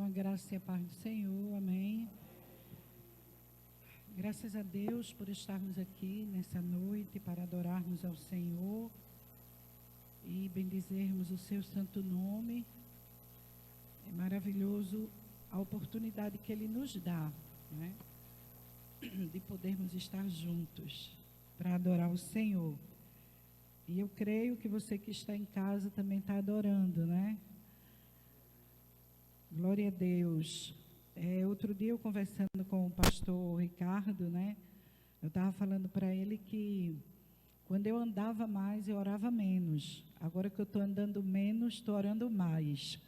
A graça e a paz do Senhor, amém. Graças a Deus por estarmos aqui nessa noite para adorarmos ao Senhor e bendizermos o seu santo nome. É maravilhoso a oportunidade que Ele nos dá, né? De podermos estar juntos para adorar o Senhor. E eu creio que você que está em casa também está adorando, né? Glória a Deus. Outro dia eu conversando com o pastor Ricardo, né? Eu estava falando para ele que quando eu andava mais, eu orava menos. Agora que eu estou andando menos, estou orando mais.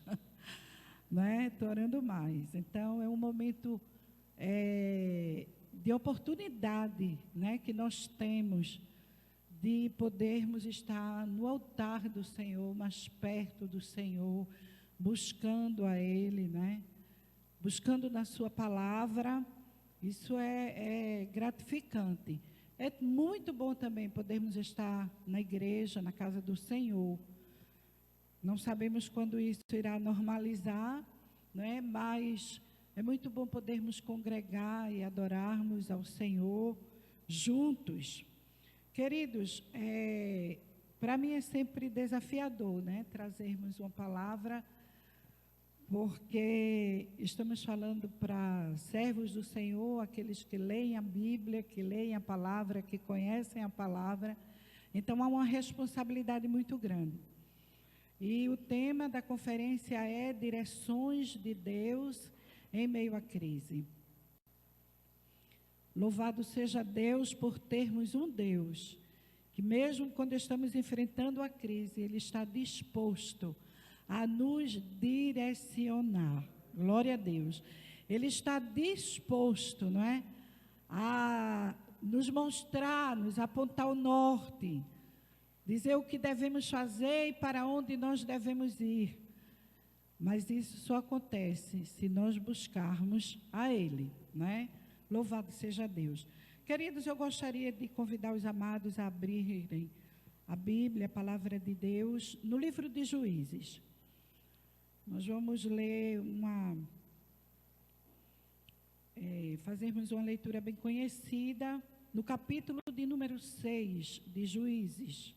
Né? Estou orando mais. Então, é um momento de oportunidade, né? Que nós temos de podermos estar no altar do Senhor, mais perto do Senhor, buscando a Ele, né? Buscando na sua palavra. Isso é gratificante. É muito bom também podermos estar na igreja, na casa do Senhor. Não sabemos quando isso irá normalizar, né? Mas é muito bom podermos congregar e adorarmos ao Senhor juntos. Queridos, para mim é sempre desafiador, né? Trazermos uma palavra, porque estamos falando para servos do Senhor, aqueles que leem a Bíblia, que leem a palavra, que conhecem a palavra. Então, há uma responsabilidade muito grande. E o tema da conferência é Direções de Deus em meio à crise. Louvado seja Deus por termos um Deus, que mesmo quando estamos enfrentando a crise, Ele está disposto a nos direcionar. Glória a Deus. Ele está disposto, não é? A nos mostrar, nos apontar o norte, dizer o que devemos fazer e para onde nós devemos ir. Mas isso só acontece se nós buscarmos a Ele, né? Louvado seja Deus. Queridos, eu gostaria de convidar os amados a abrirem a Bíblia, a palavra de Deus, no livro de Juízes. Nós vamos ler fazermos uma leitura bem conhecida no capítulo de número 6 de Juízes.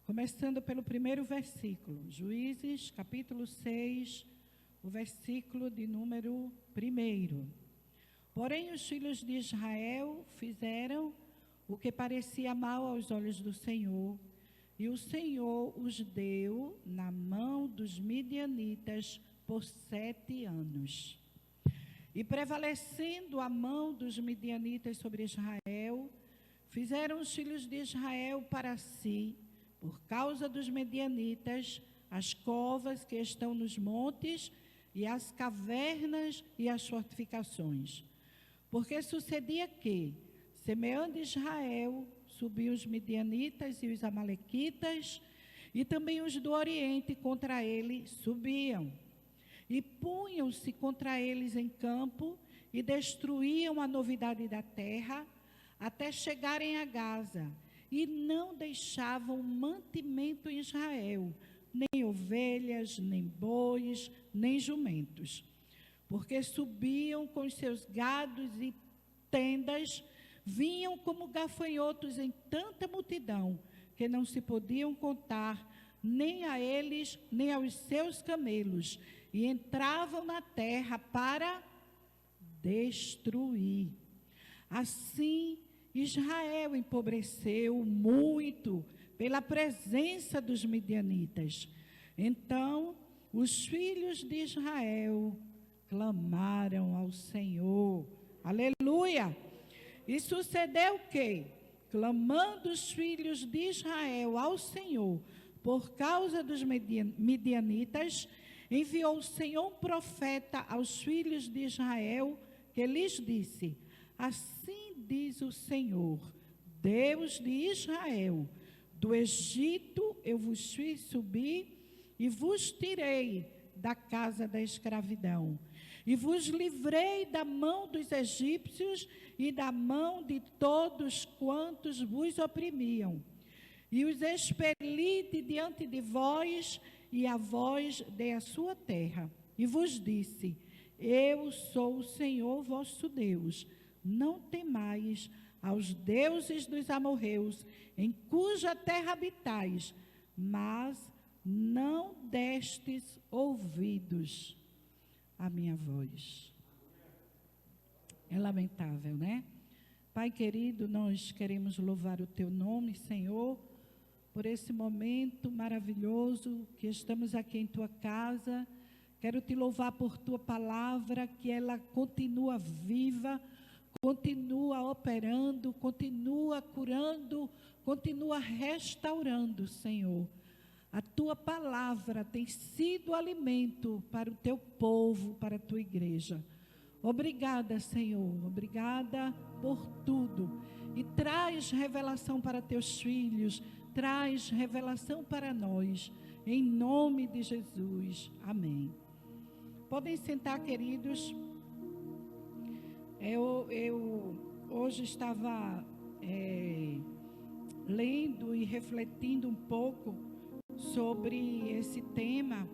Começando pelo primeiro versículo, Juízes, capítulo 6, o versículo de número 1. Porém, os filhos de Israel fizeram o que parecia mal aos olhos do Senhor, e o Senhor os deu na mão dos midianitas por 7 anos. E prevalecendo a mão dos midianitas sobre Israel, fizeram os filhos de Israel para si, por causa dos midianitas, as covas que estão nos montes, e as cavernas e as fortificações. Porque sucedia que, semeando Israel, subiam os midianitas e os amalequitas, e também os do Oriente contra ele subiam. E punham-se contra eles em campo, e destruíam a novidade da terra, até chegarem a Gaza, e não deixavam mantimento em Israel, nem ovelhas, nem bois, nem jumentos. Porque subiam com os seus gados e tendas, vinham como gafanhotos em tanta multidão, que não se podiam contar, nem a eles, nem aos seus camelos, e entravam na terra para destruir. Assim, Israel empobreceu muito pela presença dos midianitas. Então, os filhos de Israel clamaram ao Senhor. Aleluia! E sucedeu que, clamando os filhos de Israel ao Senhor, por causa dos midianitas, enviou o Senhor um profeta aos filhos de Israel, que lhes disse: assim diz o Senhor, Deus de Israel, do Egito eu vos fiz subir e vos tirei da casa da escravidão. E vos livrei da mão dos egípcios e da mão de todos quantos vos oprimiam. e os expeli de diante de vós, e a vós dei a sua terra. E vos disse: eu sou o Senhor vosso Deus. Não temais aos deuses dos amorreus, em cuja terra habitais, mas não destes ouvidos à minha voz. É lamentável, né? Pai querido, nós queremos louvar o teu nome, Senhor, por esse momento maravilhoso que estamos aqui em tua casa. Quero te louvar por tua palavra, que ela continua viva, continua operando, continua curando, continua restaurando, Senhor. A tua palavra tem sido alimento para o teu povo, para a tua igreja. Obrigada, Senhor, obrigada por tudo. E traz revelação para teus filhos, traz revelação para nós, em nome de Jesus. Amém. Podem sentar, queridos. Eu hoje estava lendo e refletindo um pouco sobre esse tema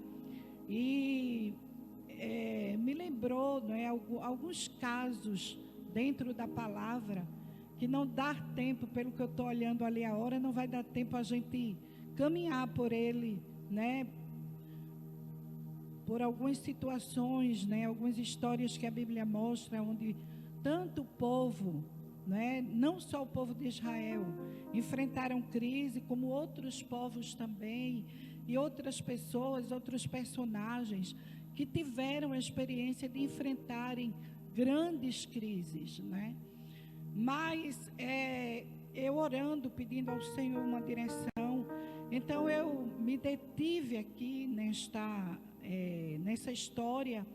e me lembrou, não é, alguns casos dentro da palavra que não dá tempo, pelo que eu estou olhando ali a hora, não vai dar tempo a gente caminhar por ele, né? Por algumas situações, né? Algumas histórias que a Bíblia mostra, onde tanto o povo, né? Não só o povo de Israel, enfrentaram crise, como outros povos também, e outras pessoas, outros personagens, que tiveram a experiência de enfrentarem grandes crises, né? Mas eu orando, pedindo ao Senhor uma direção, então eu me detive aqui nessa história,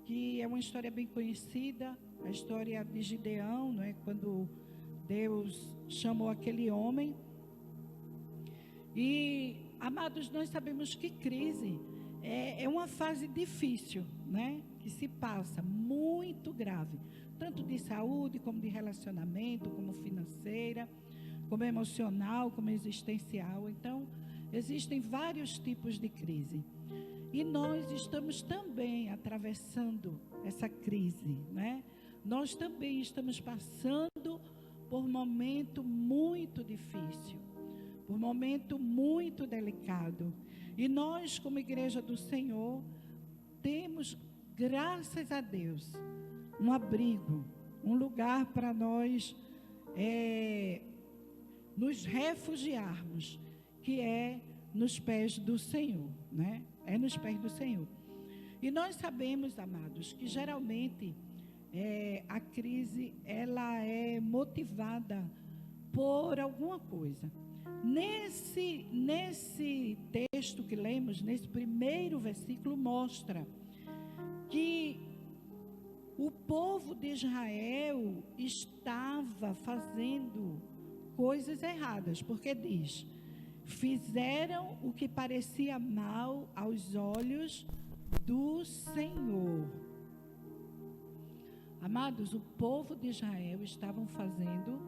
que é uma história bem conhecida, a história de Gideão, não é? Quando Deus chamou aquele homem. E, amados, nós sabemos que crise é uma fase difícil, né? Que se passa, muito grave, tanto de saúde, como de relacionamento, como financeira, como emocional, como existencial. Então, existem vários tipos de crise. E nós estamos também atravessando essa crise, né? Nós também estamos passando por um momento muito difícil, por um momento muito delicado. E nós, como igreja do Senhor, temos, graças a Deus, um abrigo, um lugar para nós nos refugiarmos, que é nos pés do Senhor, né? É nos pés do Senhor. E nós sabemos, amados, que geralmente a crise, ela é motivada por alguma coisa. Nesse texto que lemos, nesse primeiro versículo, mostra que o povo de Israel estava fazendo coisas erradas, porque diz: fizeram o que parecia mal aos olhos do Senhor. Amados, o povo de Israel estavam fazendo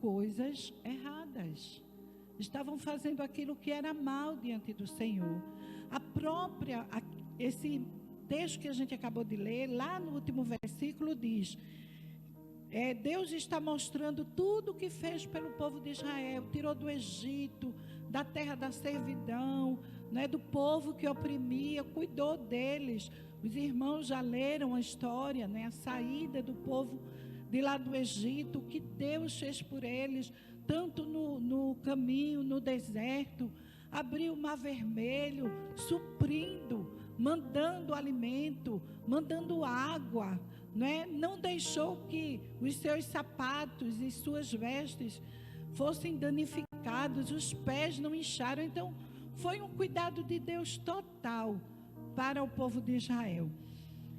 coisas erradas. Estavam fazendo aquilo que era mal diante do Senhor. Esse texto que a gente acabou de ler, lá no último versículo diz: Deus está mostrando tudo o que fez pelo povo de Israel. Tirou do Egito, da terra da servidão, né, do povo que oprimia, cuidou deles. Os irmãos já leram a história, né, a saída do povo de lá do Egito, o que Deus fez por eles, tanto no caminho, no deserto, abriu o Mar Vermelho, suprindo, mandando alimento, mandando água, né? Não deixou que os seus sapatos e suas vestes fossem danificados, os pés não incharam. Então, foi um cuidado de Deus total para o povo de Israel.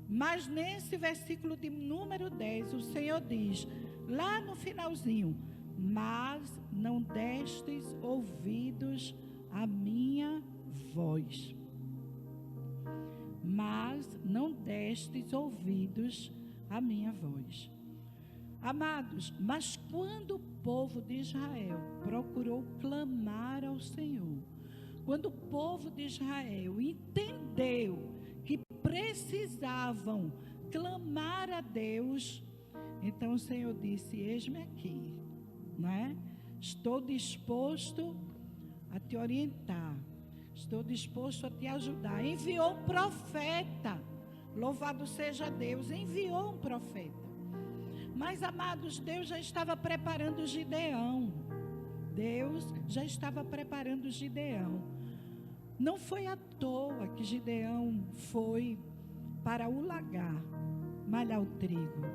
Mas nesse versículo de número 10, o Senhor diz, lá no finalzinho: mas não destes ouvidos à minha voz. Mas não destes ouvidos à minha voz. Amados, mas quando o povo de Israel procurou clamar ao Senhor, quando o povo de Israel entendeu que precisavam clamar a Deus, então o Senhor disse: eis-me aqui, não é? Estou disposto a te orientar, estou disposto a te ajudar. Enviou um profeta, louvado seja Deus, enviou um profeta. Mas, amados, Deus já estava preparando Gideão. Deus já estava preparando Gideão. Não foi à toa que Gideão foi para o lagar malhar o trigo.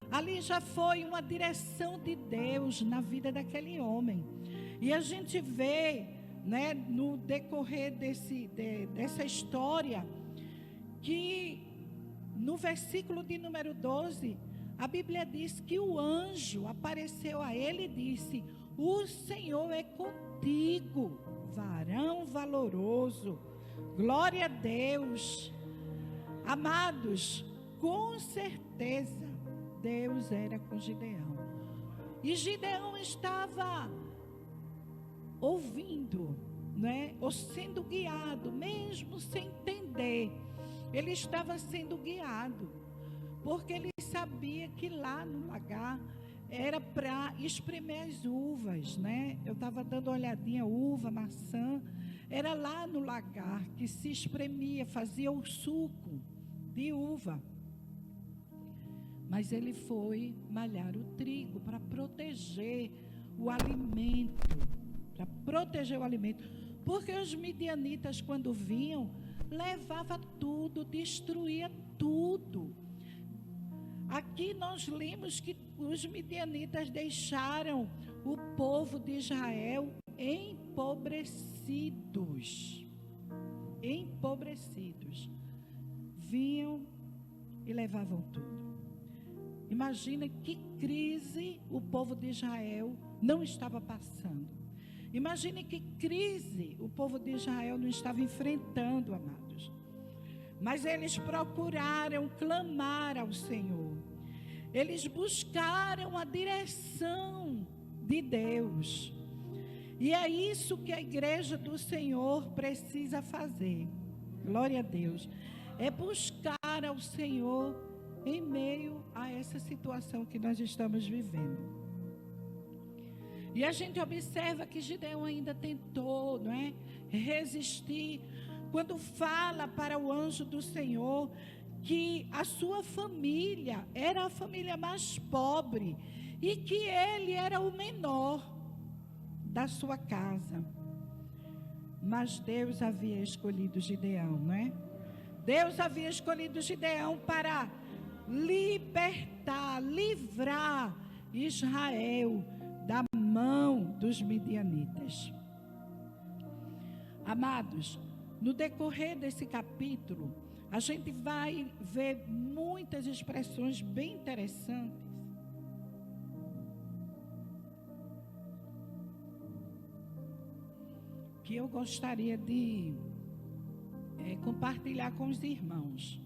Ali já foi uma direção de Deus na vida daquele homem. E a gente vê, né, no decorrer dessa história, que no versículo de número 12, a Bíblia diz que o anjo apareceu a ele e disse: o Senhor é contigo, varão valoroso. Glória a Deus. Amados, com certeza Deus era com Gideão. E Gideão estava ouvindo, né, ou sendo guiado, mesmo sem entender. Ele estava sendo guiado, porque ele sabia que lá no lagar era para espremer as uvas, né? Eu estava dando uma olhadinha, uva, maçã, era lá no lagar que se espremia, fazia o suco de uva. Mas ele foi malhar o trigo para proteger o alimento, porque os midianitas, quando vinham, levava tudo, destruía tudo. Aqui nós lemos que os midianitas deixaram o povo de Israel empobrecidos. Vinham e levavam tudo. Imagina que crise o povo de Israel não estava passando. Imagine que crise o povo de Israel não estava enfrentando, amados. Mas eles procuraram clamar ao Senhor. Eles buscaram a direção de Deus. E é isso que a igreja do Senhor precisa fazer. Glória a Deus. É buscar ao Senhor em meio a essa situação que nós estamos vivendo. E a gente observa que Gideão ainda tentou, não é, resistir, quando fala para o anjo do Senhor que a sua família era a família mais pobre e que ele era o menor da sua casa. Mas Deus havia escolhido Gideão, não é? Deus havia escolhido Gideão para libertar, livrar Israel da mão dos midianitas. Amados, no decorrer desse capítulo, a gente vai ver muitas expressões bem interessantes. Que eu gostaria de compartilhar com os irmãos.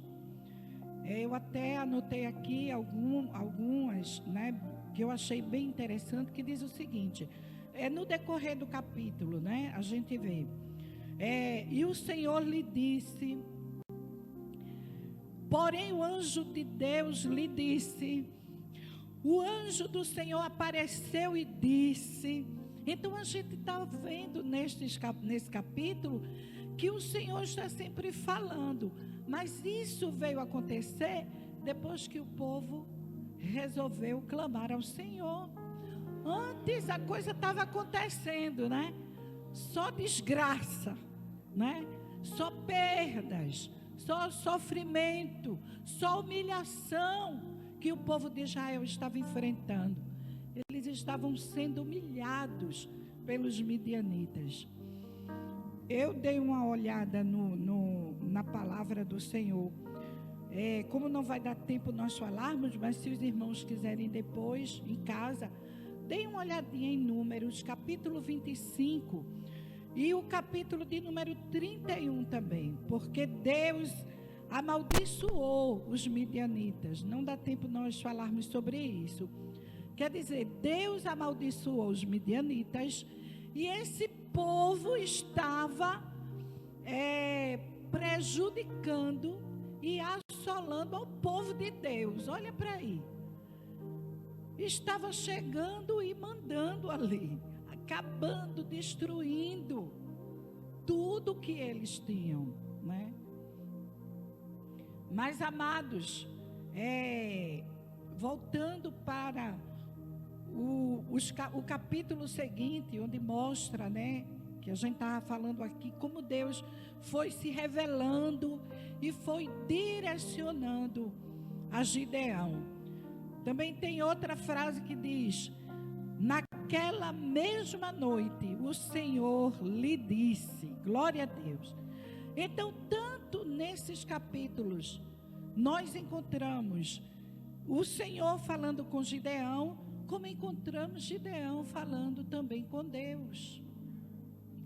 Eu até anotei aqui algumas, né, que eu achei bem interessante, que diz o seguinte, no decorrer do capítulo, né, a gente vê, e o Senhor lhe disse, porém o anjo de Deus lhe disse, o anjo do Senhor apareceu e disse. Então a gente está vendo nesse capítulo que o Senhor está sempre falando, mas isso veio acontecer depois que o povo resolveu clamar ao Senhor. Antes a coisa estava acontecendo, né? Só desgraça, né? Só perdas, só sofrimento, só humilhação que o povo de Israel estava enfrentando. Eles estavam sendo humilhados pelos midianitas. Eu dei uma olhada na palavra do Senhor. Como não vai dar tempo nós falarmos, mas se os irmãos quiserem depois, em casa, deem uma olhadinha em Números, capítulo 25, e o capítulo de número 31 também, porque Deus amaldiçoou os midianitas. Não dá tempo nós falarmos sobre isso. Quer dizer, Deus amaldiçoou os midianitas e esse povo estava prejudicando e assolando ao povo de Deus. Olha para aí. Estava chegando e mandando ali, acabando, destruindo tudo que eles tinham, né? Mas, amados, voltando para o capítulo seguinte, onde mostra, né, que a gente estava falando aqui, como Deus foi se revelando e foi direcionando a Gideão. Também tem outra frase que diz: naquela mesma noite o Senhor lhe disse. Glória a Deus. Então, tanto nesses capítulos nós encontramos o Senhor falando com Gideão, como encontramos Gideão falando também com Deus.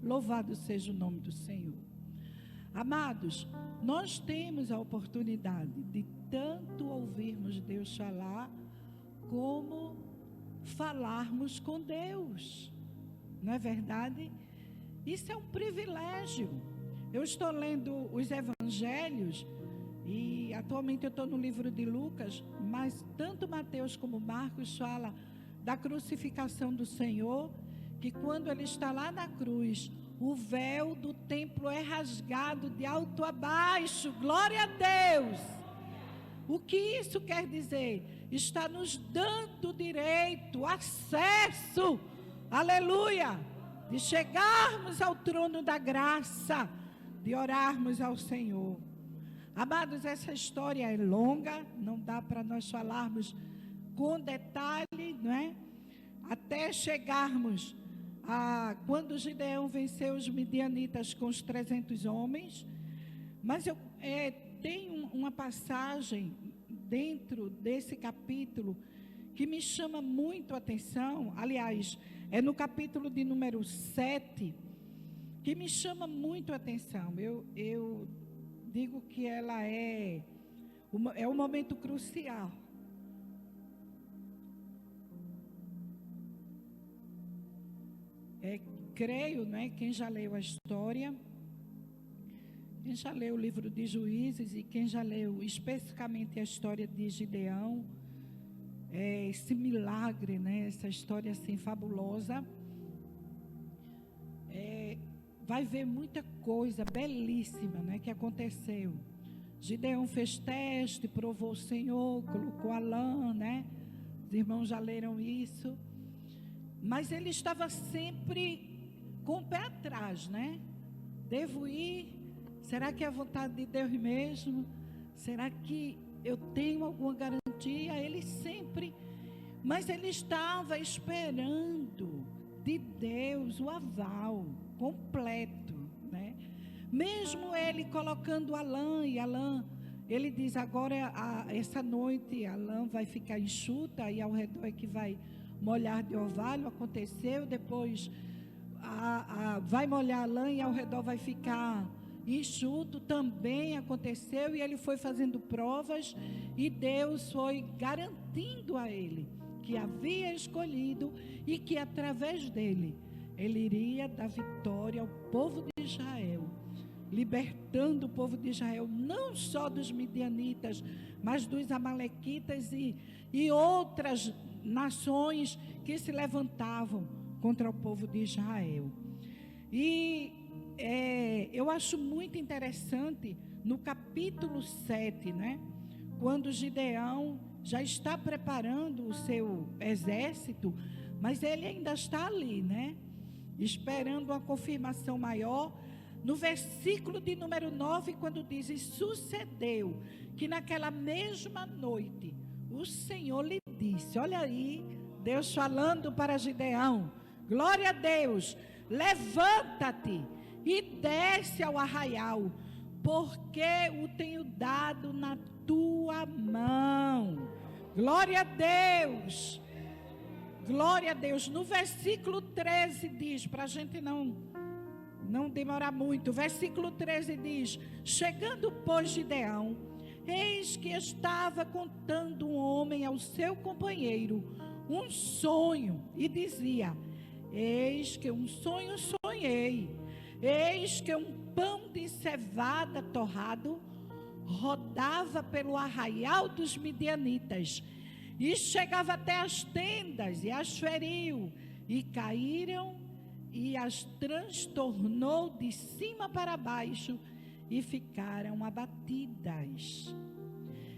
Louvado seja o nome do Senhor. Amados, nós temos a oportunidade de tanto ouvirmos Deus falar, como falarmos com Deus. Não é verdade? Isso é um privilégio. Eu estou lendo os evangelhos e atualmente eu estou no livro de Lucas, mas tanto Mateus como Marcos fala da crucificação do Senhor, que quando ele está lá na cruz, o véu do templo é rasgado de alto a baixo. Glória a Deus! O que isso quer dizer? Está nos dando direito, acesso, aleluia, de chegarmos ao trono da graça, de orarmos ao Senhor. Amados, essa história é longa, não dá para nós falarmos com detalhe, não é? Até chegarmos a quando Gideão venceu os midianitas com os 300 homens. Mas tem uma passagem dentro desse capítulo que me chama muito a atenção. Aliás, é no capítulo de número 7 que me chama muito a atenção. Eu digo que ela é um momento crucial. Creio, né, quem já leu a história, quem já leu o livro de Juízes e quem já leu especificamente a história de Gideão, esse milagre, né, essa história assim fabulosa, vai ver muita coisa belíssima, né, que aconteceu. Gideão fez teste, provou o Senhor, colocou a lã, né? Os irmãos já leram isso. Mas ele estava sempre com o pé atrás, né? Devo ir? Será que é a vontade de Deus mesmo? Será que eu tenho alguma garantia? Ele sempre, mas ele estava esperando de Deus o aval completo, né? Mesmo ele colocando a lã, e a lã, ele diz, agora essa noite a lã vai ficar enxuta e ao redor é que vai molhar de orvalho. Aconteceu. Depois vai molhar a lã e ao redor vai ficar enxuto. Também aconteceu. E ele foi fazendo provas e Deus foi garantindo a ele que havia escolhido e que através dele ele iria dar vitória ao povo de Israel, libertando o povo de Israel não só dos midianitas, mas dos amalequitas e outras nações que se levantavam contra o povo de Israel. E eu acho muito interessante no capítulo 7, né, quando Gideão já está preparando o seu exército, mas ele ainda está ali, né, esperando uma confirmação maior. No versículo de número 9, quando diz: e sucedeu que naquela mesma noite o Senhor lhe disse, olha aí, Deus falando para Gideão, glória a Deus, levanta-te e desce ao arraial, porque o tenho dado na tua mão. Glória a Deus, glória a Deus. No versículo 13 diz, para a gente não demorar muito, o versículo 13 diz: chegando, pois, Gideão, eis que estava contando um homem ao seu companheiro um sonho e dizia: eis que um sonho sonhei, eis que um pão de cevada torrado rodava pelo arraial dos midianitas e chegava até as tendas e as feriu, e caíram e as transtornou de cima para baixo e ficaram abatidas.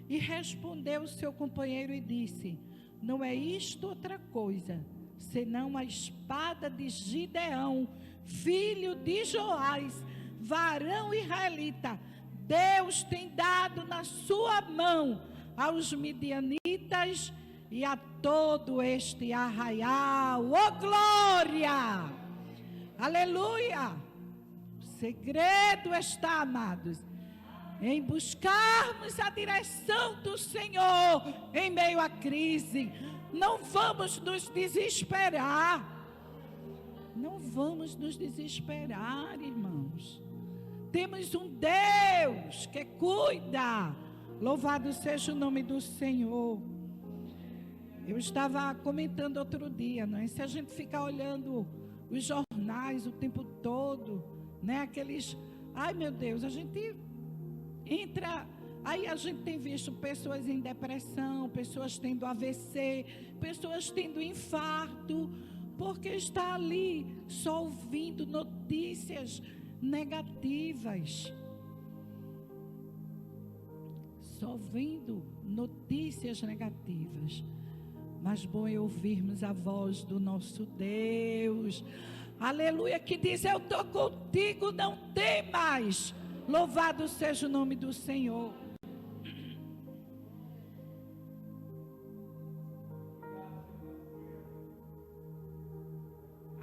E respondeu seu companheiro e disse: não é isto outra coisa, senão a espada de Gideão, filho de Joás, varão israelita. Deus tem dado na sua mão aos midianitas e a todo este arraial. Oh, glória! Aleluia! O segredo está, amados, em buscarmos a direção do Senhor em meio à crise. Não vamos nos desesperar. Não vamos nos desesperar, irmãos. Temos um Deus que cuida. Louvado seja o nome do Senhor. Eu estava comentando outro dia, não é? Se a gente ficar olhando os jornais o tempo todo, né? Aqueles, ai meu Deus, a gente entra, aí a gente tem visto pessoas em depressão, pessoas tendo AVC, pessoas tendo infarto, porque está ali só ouvindo notícias negativas. Só ouvindo notícias negativas. Mas bom é ouvirmos a voz do nosso Deus, aleluia, que diz: eu estou contigo, não temas. Louvado seja o nome do Senhor.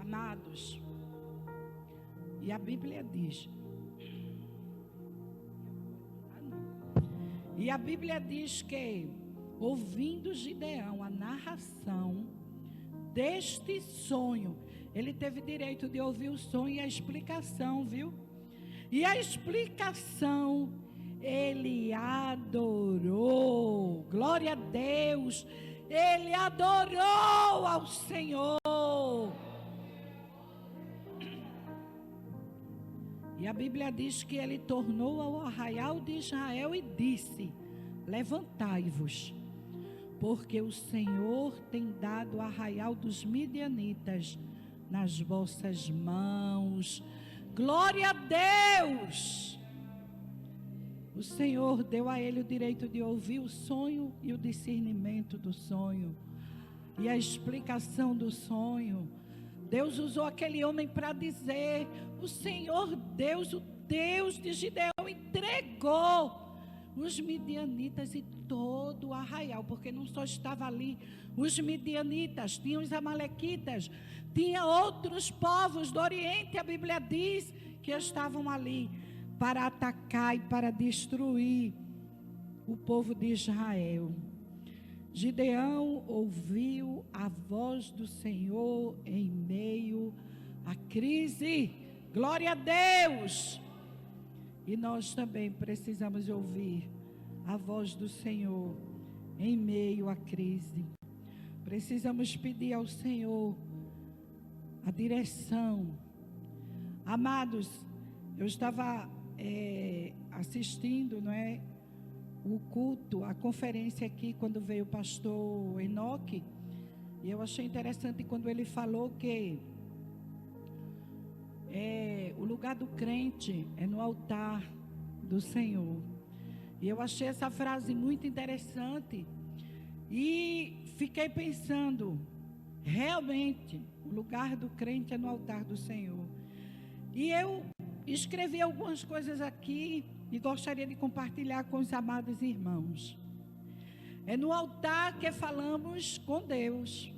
Amados, e a Bíblia diz, que ouvindo Gideão a narração deste sonho, ele teve direito de ouvir o sonho e a explicação, viu? E a explicação, ele adorou. Glória a Deus. Ele adorou ao Senhor. E a Bíblia diz que ele tornou ao arraial de Israel e disse: levantai-vos, porque o Senhor tem dado o arraial dos midianitas nas vossas mãos. Glória a Deus! O Senhor deu a ele o direito de ouvir o sonho e o discernimento do sonho e a explicação do sonho. Deus usou aquele homem para dizer: o Senhor Deus, o Deus de Gideão, entregou os midianitas e todo o arraial, porque não só estava ali os midianitas, tinha os amalequitas, tinha outros povos do Oriente. A Bíblia diz que estavam ali para atacar e para destruir o povo de Israel. Gideão ouviu a voz do Senhor em meio à crise. Glória a Deus! E nós também precisamos ouvir a voz do Senhor em meio à crise. Precisamos pedir ao Senhor a direção. Amados, eu estava assistindo, não é, o culto, a conferência aqui, quando veio o pastor Enoque, e eu achei interessante quando ele falou que o lugar do crente é no altar do Senhor. E eu achei essa frase muito interessante e fiquei pensando, realmente, o lugar do crente é no altar do Senhor. E eu escrevi algumas coisas aqui e gostaria de compartilhar com os amados irmãos. É no altar que falamos com Deus,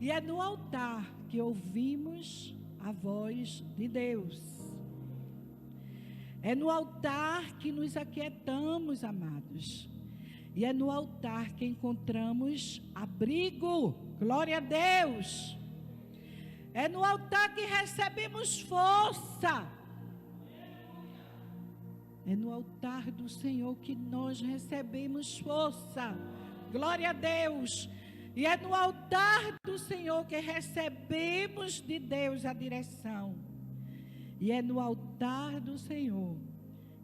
e é no altar que ouvimos a voz de Deus. É no altar que nos aquietamos, amados. E é no altar que encontramos abrigo. Glória a Deus. É no altar que recebemos força. É no altar do Senhor que nós recebemos força. Glória a Deus. E é no altar do Senhor que recebemos de Deus a direção. E é no altar do Senhor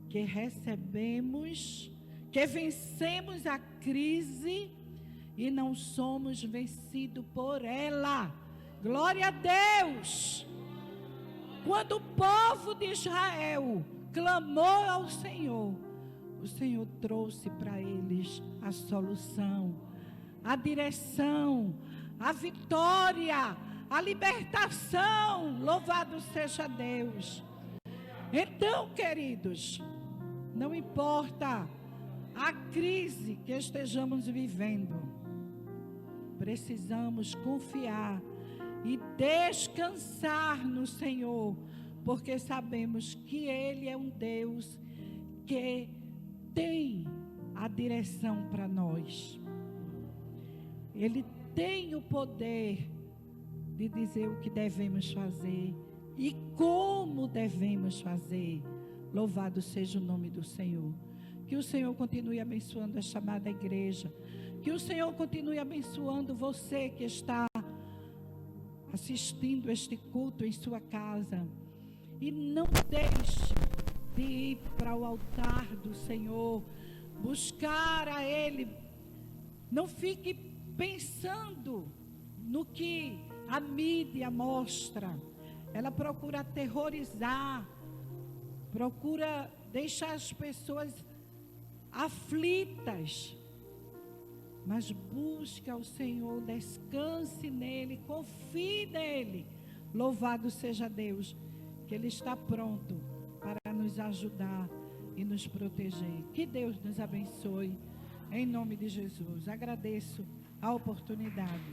que recebemos, que vencemos a crise e não somos vencidos por ela. Glória a Deus! Quando o povo de Israel clamou ao Senhor, o Senhor trouxe para eles a solução, a direção, a vitória, a libertação. Louvado seja Deus. Então, queridos, não importa a crise que estejamos vivendo, precisamos confiar e descansar no Senhor, porque sabemos que Ele é um Deus que tem a direção para nós. Ele tem o poder de dizer o que devemos fazer e como devemos fazer. Louvado seja o nome do Senhor. Que o Senhor continue abençoando a chamada igreja. Que o Senhor continue abençoando você que está assistindo este culto em sua casa. E não deixe de ir para o altar do Senhor, buscar a Ele. Não fique pensando no que a mídia mostra. Ela procura aterrorizar, procura deixar as pessoas aflitas. Mas busque ao Senhor, descanse nele, confie nele. Louvado seja Deus, que Ele está pronto para nos ajudar e nos proteger. Que Deus nos abençoe, em nome de Jesus. Agradeço a oportunidade.